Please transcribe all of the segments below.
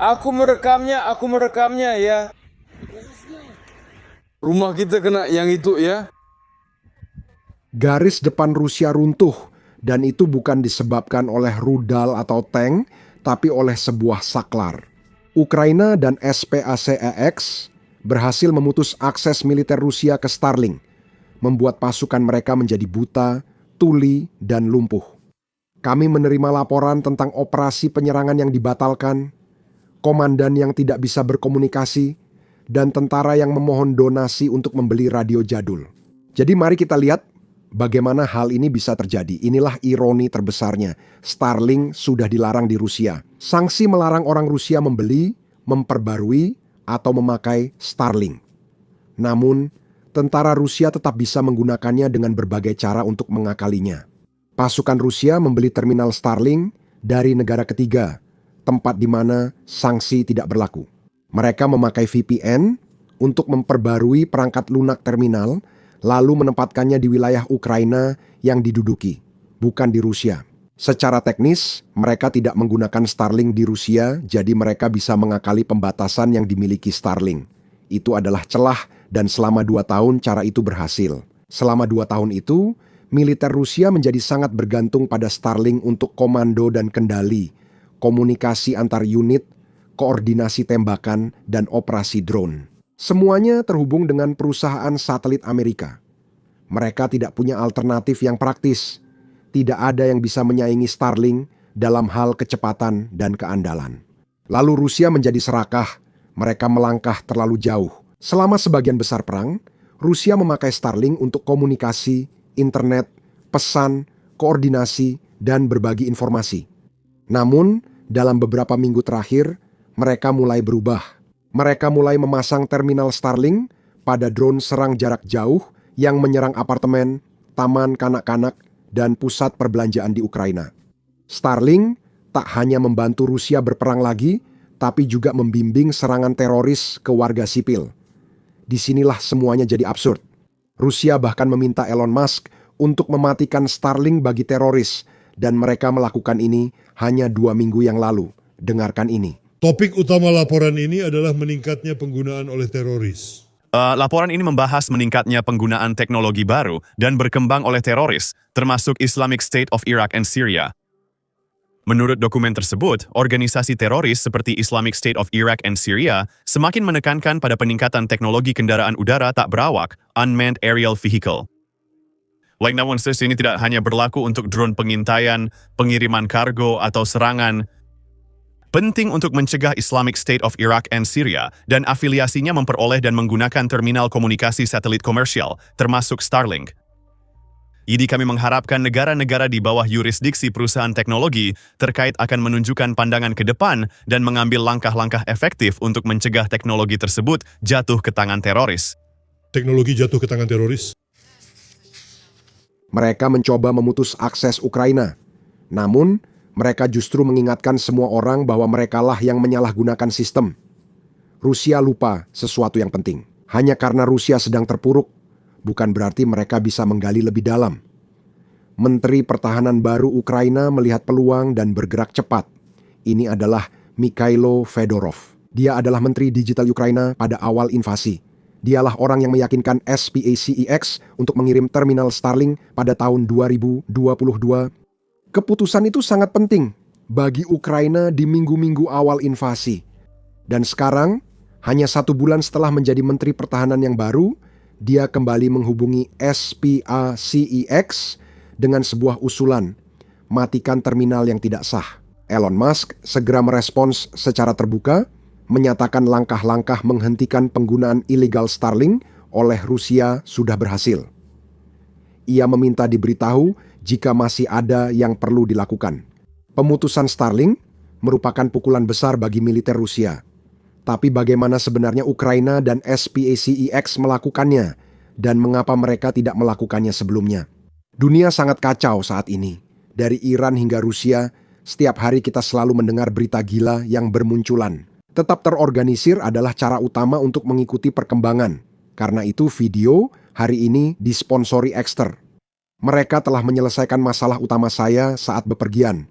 Aku merekamnya ya. Rumah kita kena yang itu ya. Garis depan Rusia runtuh, dan itu bukan disebabkan oleh rudal atau tank, tapi oleh sebuah saklar. Ukraina dan SPACEX berhasil memutus akses militer Rusia ke Starlink, membuat pasukan mereka menjadi buta, tuli, dan lumpuh. Kami menerima laporan tentang operasi penyerangan yang dibatalkan, komandan yang tidak bisa berkomunikasi, dan tentara yang memohon donasi untuk membeli radio jadul. Jadi mari kita lihat bagaimana hal ini bisa terjadi. Inilah ironi terbesarnya. Starlink sudah dilarang di Rusia. Sanksi melarang orang Rusia membeli, memperbarui, atau memakai Starlink. Namun, tentara Rusia tetap bisa menggunakannya dengan berbagai cara untuk mengakalinya. Pasukan Rusia membeli terminal Starlink dari negara ketiga, tempat di mana sanksi tidak berlaku. Mereka memakai VPN untuk memperbarui perangkat lunak terminal, lalu menempatkannya di wilayah Ukraina yang diduduki, bukan di Rusia. Secara teknis, mereka tidak menggunakan Starlink di Rusia, jadi mereka bisa mengakali pembatasan yang dimiliki Starlink. Itu adalah celah, dan selama 2 tahun cara itu berhasil. Selama 2 tahun itu, militer Rusia menjadi sangat bergantung pada Starlink untuk komando dan kendali, komunikasi antar unit, koordinasi tembakan, dan operasi drone. Semuanya terhubung dengan perusahaan satelit Amerika. Mereka tidak punya alternatif yang praktis. Tidak ada yang bisa menyaingi Starlink dalam hal kecepatan dan keandalan. Lalu Rusia menjadi serakah. Mereka melangkah terlalu jauh. Selama sebagian besar perang, Rusia memakai Starlink untuk komunikasi, internet, pesan, koordinasi, dan berbagi informasi. Namun, dalam beberapa minggu terakhir, mereka mulai berubah. Mereka mulai memasang terminal Starlink pada drone serang jarak jauh yang menyerang apartemen, taman kanak-kanak, dan pusat perbelanjaan di Ukraina. Starlink tak hanya membantu Rusia berperang lagi, tapi juga membimbing serangan teroris ke warga sipil. Disinilah semuanya jadi absurd. Rusia bahkan meminta Elon Musk untuk mematikan Starlink bagi teroris, dan mereka melakukan ini hanya 2 minggu yang lalu. Dengarkan ini. Topik utama laporan ini adalah meningkatnya penggunaan oleh teroris. Laporan ini membahas meningkatnya penggunaan teknologi baru dan berkembang oleh teroris, termasuk Islamic State of Iraq and Syria. Menurut dokumen tersebut, organisasi teroris seperti Islamic State of Iraq and Syria semakin menekankan pada peningkatan teknologi kendaraan udara tak berawak, unmanned aerial vehicle. Namun ini tidak hanya berlaku untuk drone pengintaian, pengiriman kargo, atau serangan. Penting untuk mencegah Islamic State of Iraq and Syria dan afiliasinya memperoleh dan menggunakan terminal komunikasi satelit komersial, termasuk Starlink. Jadi kami mengharapkan negara-negara di bawah yurisdiksi perusahaan teknologi terkait akan menunjukkan pandangan ke depan dan mengambil langkah-langkah efektif untuk mencegah teknologi tersebut jatuh ke tangan teroris. Teknologi jatuh ke tangan teroris. Mereka mencoba memutus akses Ukraina. Namun, mereka justru mengingatkan semua orang bahwa merekalah yang menyalahgunakan sistem. Rusia lupa sesuatu yang penting. Hanya karena Rusia sedang terpuruk, bukan berarti mereka bisa menggali lebih dalam. Menteri Pertahanan baru Ukraina melihat peluang dan bergerak cepat. Ini adalah Mikhailo Fedorov. Dia adalah Menteri Digital Ukraina pada awal invasi. Dialah orang yang meyakinkan SPACEX untuk mengirim terminal Starlink pada tahun 2022. Keputusan itu sangat penting bagi Ukraina di minggu-minggu awal invasi. Dan sekarang, hanya 1 bulan setelah menjadi Menteri Pertahanan yang baru, dia kembali menghubungi SPACEX dengan sebuah usulan, matikan terminal yang tidak sah. Elon Musk segera merespons secara terbuka, menyatakan langkah-langkah menghentikan penggunaan ilegal Starlink oleh Rusia sudah berhasil. Ia meminta diberitahu jika masih ada yang perlu dilakukan. Pemutusan Starlink merupakan pukulan besar bagi militer Rusia. Tapi bagaimana sebenarnya Ukraina dan SPACEX melakukannya, dan mengapa mereka tidak melakukannya sebelumnya? Dunia sangat kacau saat ini. Dari Iran hingga Rusia, setiap hari kita selalu mendengar berita gila yang bermunculan. Tetap terorganisir adalah cara utama untuk mengikuti perkembangan. Karena itu video hari ini disponsori Exter. Mereka telah menyelesaikan masalah utama saya saat bepergian.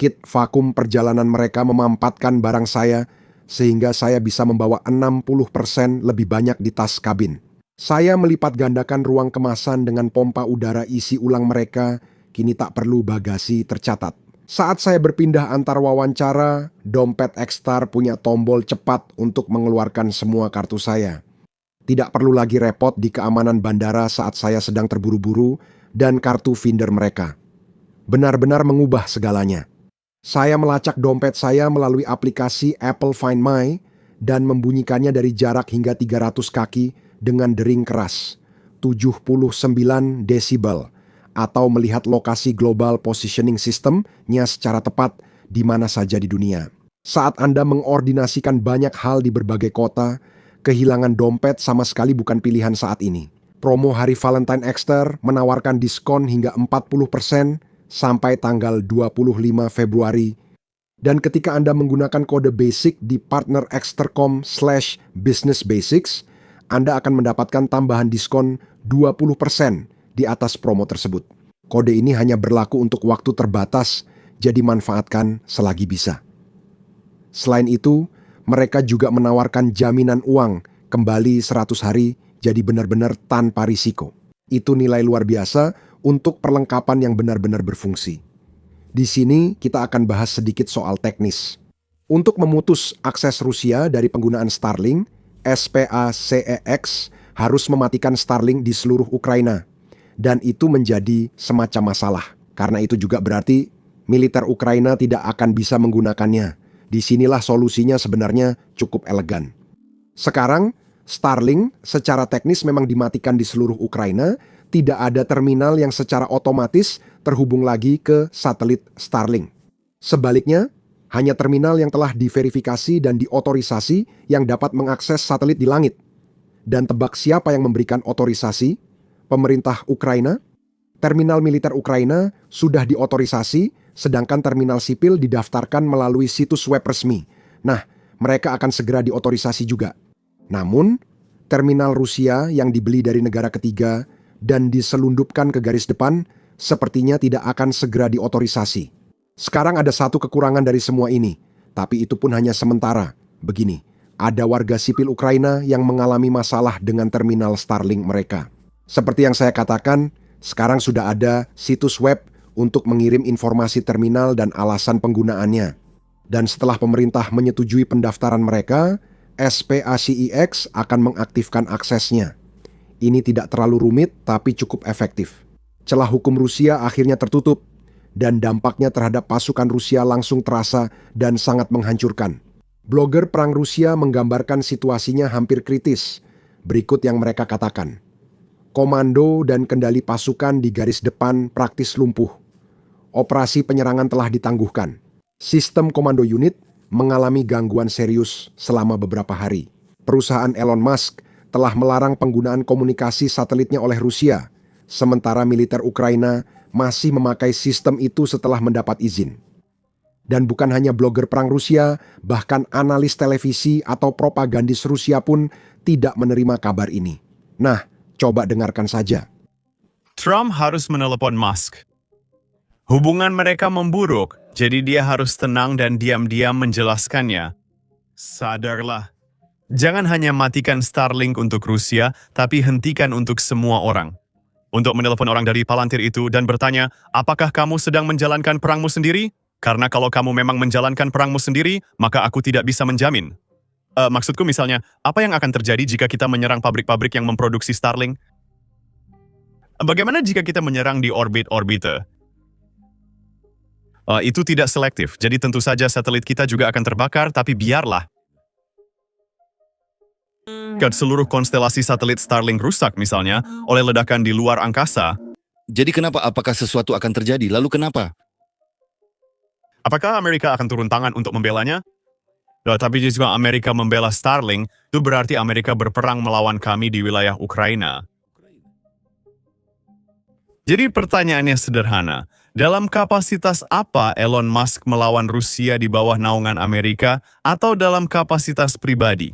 Kit vakum perjalanan mereka memampatkan barang saya sehingga saya bisa membawa 60% lebih banyak di tas kabin. Saya melipat gandakan ruang kemasan dengan pompa udara isi ulang mereka, kini tak perlu bagasi tercatat. Saat saya berpindah antar wawancara, dompet X-Star punya tombol cepat untuk mengeluarkan semua kartu saya. Tidak perlu lagi repot di keamanan bandara saat saya sedang terburu-buru dan kartu Finder mereka. Benar-benar mengubah segalanya. Saya melacak dompet saya melalui aplikasi Apple Find My dan membunyikannya dari jarak hingga 300 kaki dengan dering keras, 79 desibel, atau melihat lokasi Global Positioning System-nya secara tepat di mana saja di dunia. Saat Anda mengordinasikan banyak hal di berbagai kota, kehilangan dompet sama sekali bukan pilihan saat ini. Promo hari Valentine Extra menawarkan diskon hingga 40% sampai tanggal 25 Februari. Dan ketika Anda menggunakan kode BASIC di partnerextra.com/businessbasics, Anda akan mendapatkan tambahan diskon 20% di atas promo tersebut. Kode ini hanya berlaku untuk waktu terbatas, jadi manfaatkan selagi bisa. Selain itu, mereka juga menawarkan jaminan uang kembali 100 hari, jadi benar-benar tanpa risiko. Itu nilai luar biasa untuk perlengkapan yang benar-benar berfungsi. Di sini kita akan bahas sedikit soal teknis. Untuk memutus akses Rusia dari penggunaan Starlink, SPACEX harus mematikan Starlink di seluruh Ukraina. Dan itu menjadi semacam masalah. Karena itu juga berarti militer Ukraina tidak akan bisa menggunakannya. Disinilah solusinya sebenarnya cukup elegan. Sekarang, Starlink secara teknis memang dimatikan di seluruh Ukraina. Tidak ada terminal yang secara otomatis terhubung lagi ke satelit Starlink. Sebaliknya, hanya terminal yang telah diverifikasi dan diotorisasi yang dapat mengakses satelit di langit. Dan tebak siapa yang memberikan otorisasi? Pemerintah Ukraina? Terminal militer Ukraina sudah diotorisasi, sedangkan terminal sipil didaftarkan melalui situs web resmi. Nah, mereka akan segera diotorisasi juga. Namun, terminal Rusia yang dibeli dari negara ketiga dan diselundupkan ke garis depan sepertinya tidak akan segera diotorisasi. Sekarang ada satu kekurangan dari semua ini, tapi itu pun hanya sementara. Begini, ada warga sipil Ukraina yang mengalami masalah dengan terminal Starlink mereka. Seperti yang saya katakan, sekarang sudah ada situs web untuk mengirim informasi terminal dan alasan penggunaannya. Dan setelah pemerintah menyetujui pendaftaran mereka, SPACEX akan mengaktifkan aksesnya. Ini tidak terlalu rumit, tapi cukup efektif. Celah hukum Rusia akhirnya tertutup, dan dampaknya terhadap pasukan Rusia langsung terasa dan sangat menghancurkan. Blogger perang Rusia menggambarkan situasinya hampir kritis. Berikut yang mereka katakan. Komando dan kendali pasukan di garis depan praktis lumpuh. Operasi penyerangan telah ditangguhkan. Sistem komando unit mengalami gangguan serius selama beberapa hari. Perusahaan Elon Musk telah melarang penggunaan komunikasi satelitnya oleh Rusia, sementara militer Ukraina masih memakai sistem itu setelah mendapat izin. Dan bukan hanya blogger perang Rusia, bahkan analis televisi atau propagandis Rusia pun tidak menerima kabar ini. Nah, coba dengarkan saja. Trump harus menelepon Musk. Hubungan mereka memburuk, jadi dia harus tenang dan diam-diam menjelaskannya. Sadarlah. Jangan hanya matikan Starlink untuk Rusia, tapi hentikan untuk semua orang. Untuk menelepon orang dari Palantir itu dan bertanya, apakah kamu sedang menjalankan perangmu sendiri? Karena kalau kamu memang menjalankan perangmu sendiri, maka aku tidak bisa menjamin. Maksudku misalnya, apa yang akan terjadi jika kita menyerang pabrik-pabrik yang memproduksi Starlink? Bagaimana jika kita menyerang di orbit-orbite? Itu tidak selektif, jadi tentu saja satelit kita juga akan terbakar, tapi biarlah. Seluruh konstelasi satelit Starlink rusak misalnya, oleh ledakan di luar angkasa. Jadi kenapa? Apakah sesuatu akan terjadi? Lalu kenapa? Apakah Amerika akan turun tangan untuk membelanya? Tapi jika Amerika membela Starlink, itu berarti Amerika berperang melawan kami di wilayah Ukraina. Jadi pertanyaannya sederhana, dalam kapasitas apa Elon Musk melawan Rusia di bawah naungan Amerika atau dalam kapasitas pribadi?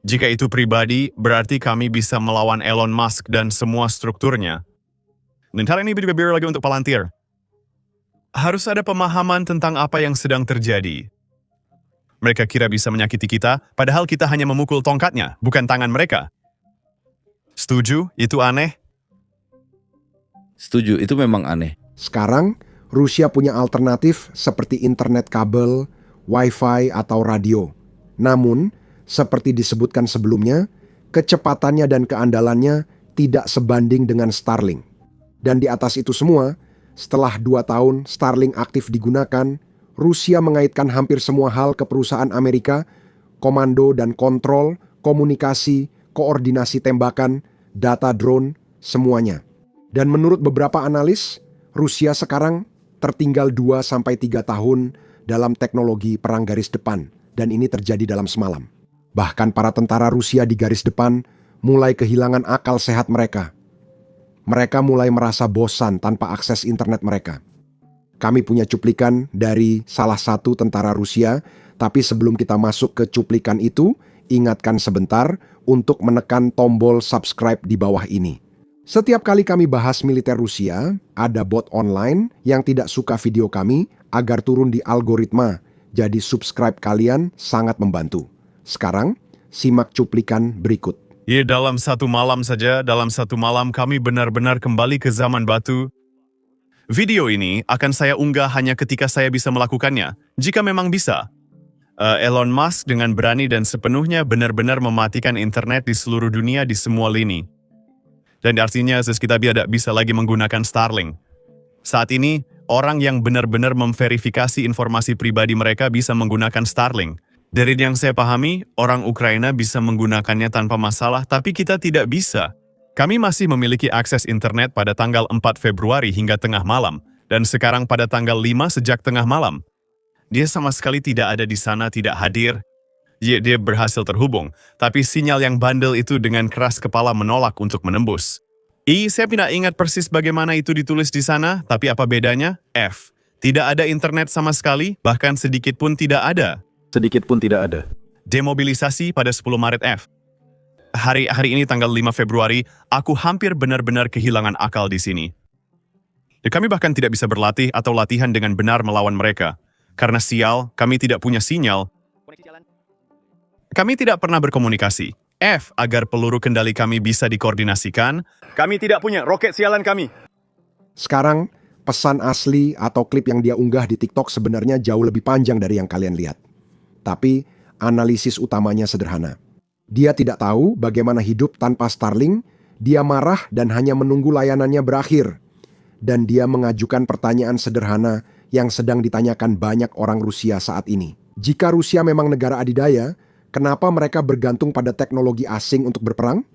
Jika itu pribadi, berarti kami bisa melawan Elon Musk dan semua strukturnya. Dan hal ini juga lagi untuk Palantir. Harus ada pemahaman tentang apa yang sedang terjadi. Mereka kira bisa menyakiti kita, padahal kita hanya memukul tongkatnya, bukan tangan mereka. Setuju? Itu aneh? Setuju, itu memang aneh. Sekarang, Rusia punya alternatif seperti internet kabel, wifi, atau radio. Namun, seperti disebutkan sebelumnya, kecepatannya dan keandalannya tidak sebanding dengan Starlink. Dan di atas itu semua, setelah 2 tahun Starlink aktif digunakan, Rusia mengaitkan hampir semua hal ke perusahaan Amerika, komando dan kontrol, komunikasi, koordinasi tembakan, data drone, semuanya. Dan menurut beberapa analis, Rusia sekarang tertinggal 2-3 tahun dalam teknologi perang garis depan, dan ini terjadi dalam semalam. Bahkan para tentara Rusia di garis depan mulai kehilangan akal sehat mereka. Mereka mulai merasa bosan tanpa akses internet mereka. Kami punya cuplikan dari salah satu tentara Rusia, tapi sebelum kita masuk ke cuplikan itu, ingatkan sebentar untuk menekan tombol subscribe di bawah ini. Setiap kali kami bahas militer Rusia, ada bot online yang tidak suka video kami agar turun di algoritma. Jadi subscribe kalian sangat membantu. Sekarang, simak cuplikan berikut. Ya, dalam satu malam saja, dalam satu malam kami benar-benar kembali ke zaman batu. Video ini akan saya unggah hanya ketika saya bisa melakukannya, jika memang bisa. Elon Musk dengan berani dan sepenuhnya benar-benar mematikan internet di seluruh dunia di semua lini. Dan artinya kita tidak bisa lagi menggunakan Starlink. Saat ini, orang yang benar-benar memverifikasi informasi pribadi mereka bisa menggunakan Starlink. Dari yang saya pahami, orang Ukraina bisa menggunakannya tanpa masalah, tapi kita tidak bisa. Kami masih memiliki akses internet pada tanggal 4 Februari hingga tengah malam, dan sekarang pada tanggal 5 sejak tengah malam. Dia sama sekali tidak ada di sana, tidak hadir. Dia berhasil terhubung, tapi sinyal yang bandel itu dengan keras kepala menolak untuk menembus. Saya tidak ingat persis bagaimana itu ditulis di sana, tapi apa bedanya? F. Tidak ada internet sama sekali, bahkan sedikit pun tidak ada. Sedikit pun tidak ada. Demobilisasi pada 10 Maret F. Hari ini tanggal 5 Februari, aku hampir benar-benar kehilangan akal di sini. Dan kami bahkan tidak bisa berlatih atau latihan dengan benar melawan mereka. Karena sial, kami tidak punya sinyal. Kami tidak pernah berkomunikasi. F, agar peluru kendali kami bisa dikoordinasikan. Kami tidak punya roket sialan kami. Sekarang, pesan asli atau klip yang dia unggah di TikTok sebenarnya jauh lebih panjang dari yang kalian lihat. Tapi, analisis utamanya sederhana. Dia tidak tahu bagaimana hidup tanpa Starlink, dia marah dan hanya menunggu layanannya berakhir. Dan dia mengajukan pertanyaan sederhana yang sedang ditanyakan banyak orang Rusia saat ini. Jika Rusia memang negara adidaya, kenapa mereka bergantung pada teknologi asing untuk berperang?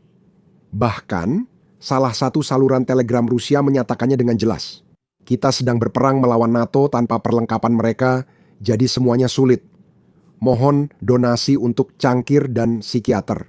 Bahkan, salah satu saluran Telegram Rusia menyatakannya dengan jelas. Kita sedang berperang melawan NATO tanpa perlengkapan mereka, jadi semuanya sulit. Mohon donasi untuk cangkir dan psikiater.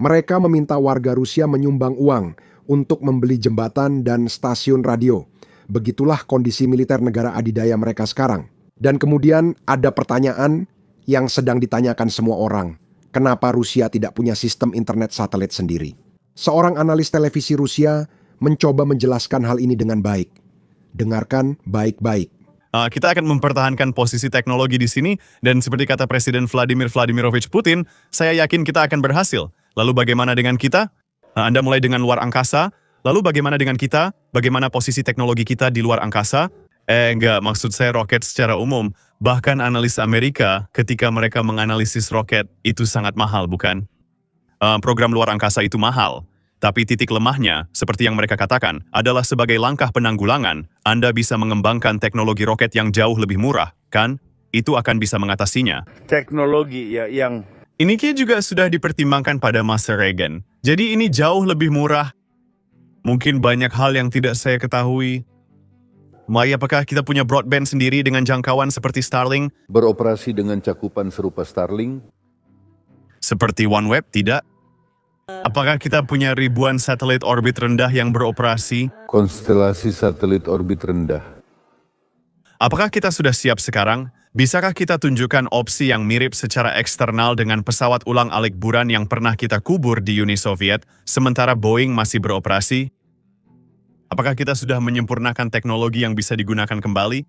Mereka meminta warga Rusia menyumbang uang untuk membeli jembatan dan stasiun radio. Begitulah kondisi militer negara adidaya mereka sekarang. Dan kemudian ada pertanyaan yang sedang ditanyakan semua orang. Kenapa Rusia tidak punya sistem internet satelit sendiri? Seorang analis televisi Rusia mencoba menjelaskan hal ini dengan baik. Dengarkan baik-baik. Kita akan mempertahankan posisi teknologi di sini, dan seperti kata Presiden Vladimir Vladimirovich Putin, saya yakin kita akan berhasil. Lalu bagaimana dengan kita? Anda mulai dengan luar angkasa, lalu bagaimana dengan kita? Bagaimana posisi teknologi kita di luar angkasa? Enggak, maksud saya roket secara umum. Bahkan analis Amerika, ketika mereka menganalisis roket, itu sangat mahal, bukan? Program luar angkasa itu mahal. Tapi titik lemahnya, seperti yang mereka katakan, adalah sebagai langkah penanggulangan, Anda bisa mengembangkan teknologi roket yang jauh lebih murah, kan? Itu akan bisa mengatasinya. Teknologi ya yang Ini juga sudah dipertimbangkan pada masa Reagan. Jadi ini jauh lebih murah. Mungkin banyak hal yang tidak saya ketahui. Mai, apakah kita punya broadband sendiri dengan jangkauan seperti Starlink? Beroperasi dengan cakupan serupa Starlink? Seperti OneWeb, tidak? Apakah kita punya ribuan satelit orbit rendah yang beroperasi? Konstelasi satelit orbit rendah. Apakah kita sudah siap sekarang? Bisakah kita tunjukkan opsi yang mirip secara eksternal dengan pesawat ulang-alik Buran yang pernah kita kubur di Uni Soviet, sementara Boeing masih beroperasi? Apakah kita sudah menyempurnakan teknologi yang bisa digunakan kembali?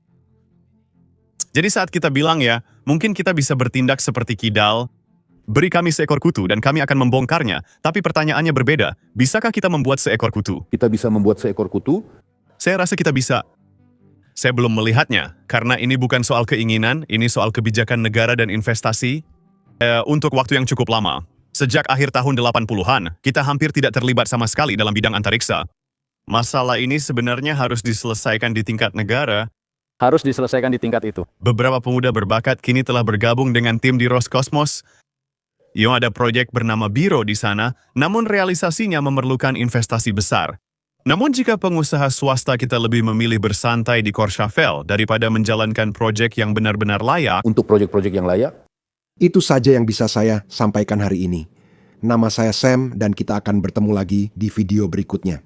Jadi saat kita bilang ya, mungkin kita bisa bertindak seperti kidal, beri kami seekor kutu dan kami akan membongkarnya. Tapi pertanyaannya berbeda, bisakah kita membuat seekor kutu? Kita bisa membuat seekor kutu? Saya rasa kita bisa. Saya belum melihatnya, karena ini bukan soal keinginan, ini soal kebijakan negara dan investasi untuk waktu yang cukup lama. Sejak akhir tahun 80-an, kita hampir tidak terlibat sama sekali dalam bidang antariksa. Masalah ini sebenarnya harus diselesaikan di tingkat negara. Harus diselesaikan di tingkat itu. Beberapa pemuda berbakat kini telah bergabung dengan tim di Roskosmos. Yang ada proyek bernama Biro di sana, namun realisasinya memerlukan investasi besar. Namun jika pengusaha swasta kita lebih memilih bersantai di Courchevel daripada menjalankan proyek yang benar-benar layak, Untuk proyek-proyek yang layak? Itu saja yang bisa saya sampaikan hari ini. Nama saya Sam dan kita akan bertemu lagi di video berikutnya.